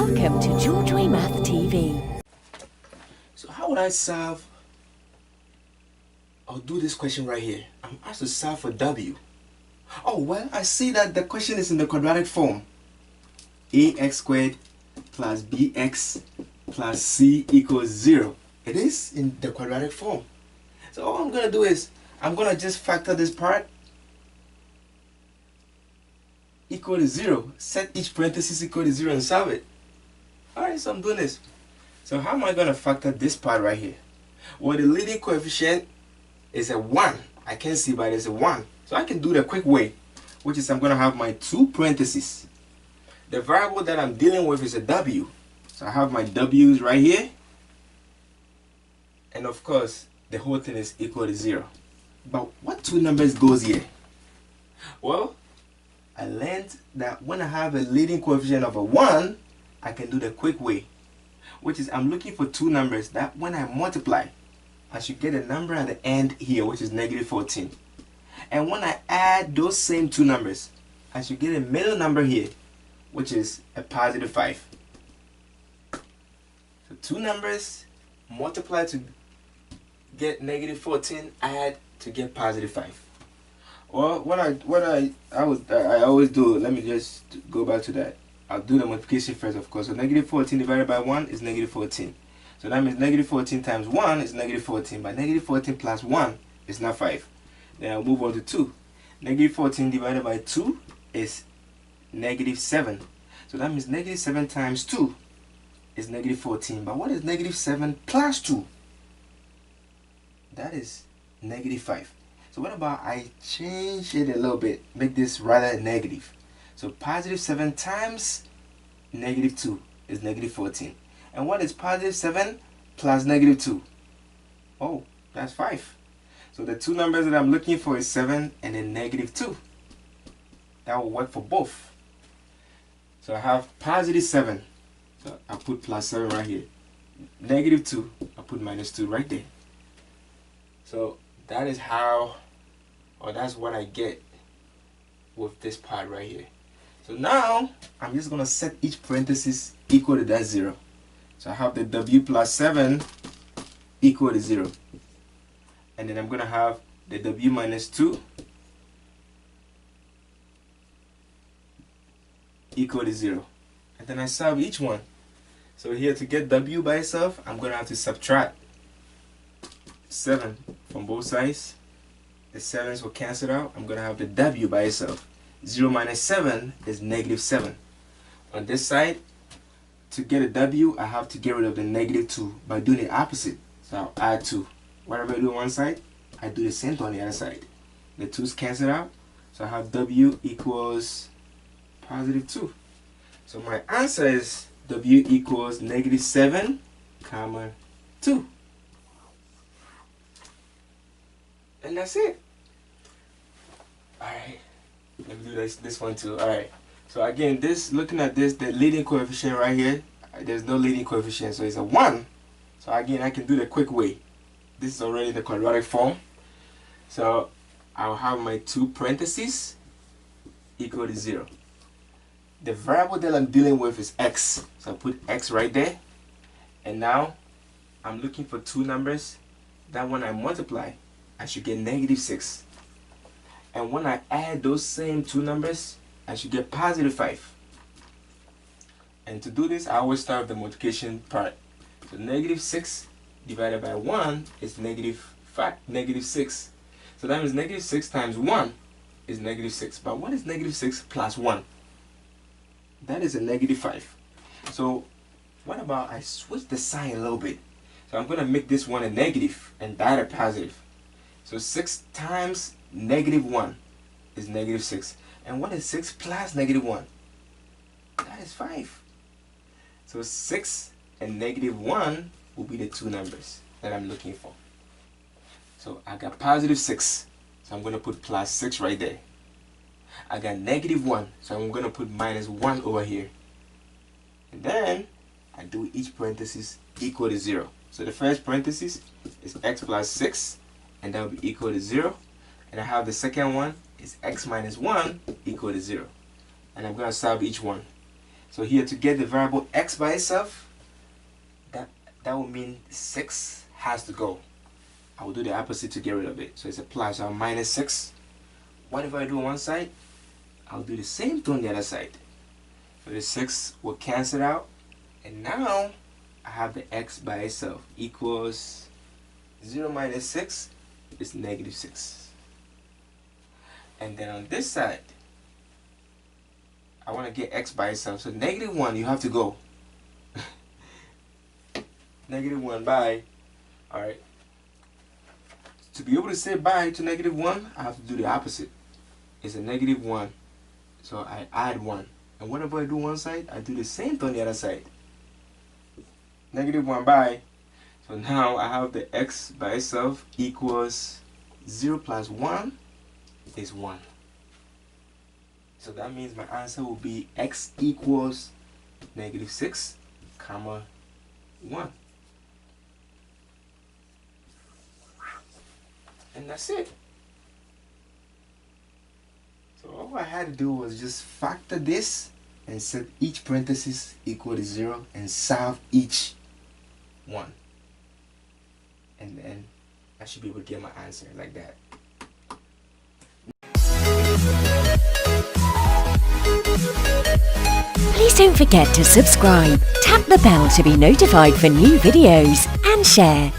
Welcome to GeorgeWay mathTV. So how would I solve or do this question right here? I'm asked to solve for W. Oh, well, I see that the question is in the quadratic form. ax squared plus bx plus c equals 0. It is in the quadratic form. So all I'm going to do is, I'm going to just factor this part equal to 0. Set each parenthesis equal to 0 and solve it. Alright, so I'm doing this. So how am I going to factor this part right here? Well, the leading coefficient is a 1. I can't see, but it's a 1. So I can do the quick way, which is I'm going to have my two parentheses. The variable that I'm dealing with is a w. So I have my w's right here. And of course, the whole thing is equal to 0. But what two numbers goes here? Well, I learned that when I have a leading coefficient of a 1, I can do the quick way, which is I'm looking for two numbers that when I multiply, I should get a number at the end here, which is negative 14. And when I add those same two numbers, I should get a middle number here, which is a positive 5. So two numbers, multiply to get negative 14, add to get positive 5. Well, what I always do, let me just go back to that. I'll do the multiplication first, of course. So negative 14 divided by 1 is negative 14. So that means negative 14 times 1 is negative 14. But negative 14 plus 1 is not 5. Then I'll move on to 2. Negative 14 divided by 2 is negative 7. So that means negative 7 times 2 is negative 14. But what is negative 7 plus 2? That is negative 5. So what about I change it a little bit, make this rather negative. So positive 7 times negative 2 is negative 14. And what is positive 7 plus negative 2? Oh, that's 5. So the two numbers that I'm looking for is 7 and then negative 2. That will work for both. So I have positive 7. So I'll put plus 7 right here. Negative 2, I'll put minus 2 right there. So that is how, or that's what I get with this part right here. So now I'm just going to set each parenthesis equal to that 0. So I have the w plus 7 equal to 0. And then I'm going to have the w minus 2 equal to 0. And then I solve each one. So here to get w by itself, I'm going to have to subtract 7 from both sides. The 7's will cancel out. I'm going to have the w by itself. 0 minus 7 is negative 7. On this side, to get a w, I have to get rid of the negative 2 by doing the opposite. So I'll add 2. Whatever I do on one side, I do the same thing on the other side. The 2's cancel out. So I have w equals positive 2. So my answer is w equals negative 7, comma 2. And that's it. Alright. Let me do this one too. Alright. So again, looking at this, the leading coefficient right here, there's no leading coefficient, so it's a 1. So again, I can do the quick way. This is already in the quadratic form. So I'll have my two parentheses equal to 0. The variable that I'm dealing with is x. So I put x right there. And now I'm looking for two numbers that when I multiply, I should get negative 6. And when I add those same two numbers, I should get positive 5. And to do this, I always start with the multiplication part. So negative 6 divided by 1 is negative 6. So that means negative 6 times 1 is negative 6. But what is negative 6 plus 1? That is a negative 5. So what about I switch the sign a little bit? So I'm going to make this one a negative and that a positive. So 6 times negative 1 is negative 6. And what is 6 plus negative 1? That is 5. So 6 and negative 1 will be the two numbers that I'm looking for. So I got positive 6. So I'm going to put plus 6 right there. I got negative 1. So I'm going to put minus 1 over here. And then I do each parenthesis equal to 0. So the first parenthesis is x plus 6. And that will be equal to 0. And I have the second one is x minus 1 equal to 0. And I'm going to solve each one. So here, to get the variable x by itself, that would mean 6 has to go. I will do the opposite to get rid of it. So it's a plus, so minus 6. Whatever I do on one side, I'll do the same thing on the other side. So the 6 will cancel out, and now I have the x by itself equals 0 minus 6 is negative 6. And then on this side, I want to get x by itself. So negative 1, you have to go. Negative 1, bye. Alright. To be able to say bye to negative 1, I have to do the opposite. It's a negative 1. So I add 1. And whenever I do one side, I do the same thing on the other side. Negative 1, bye. So now I have the x by itself equals 0 plus 1 is 1. So that means my answer will be x equals negative 6, comma 1. And that's it. So all I had to do was just factor this and set each parenthesis equal to 0 and solve each one. And then I should be able to get my answer like that. Please don't forget to subscribe, tap the bell to be notified for new videos, and share.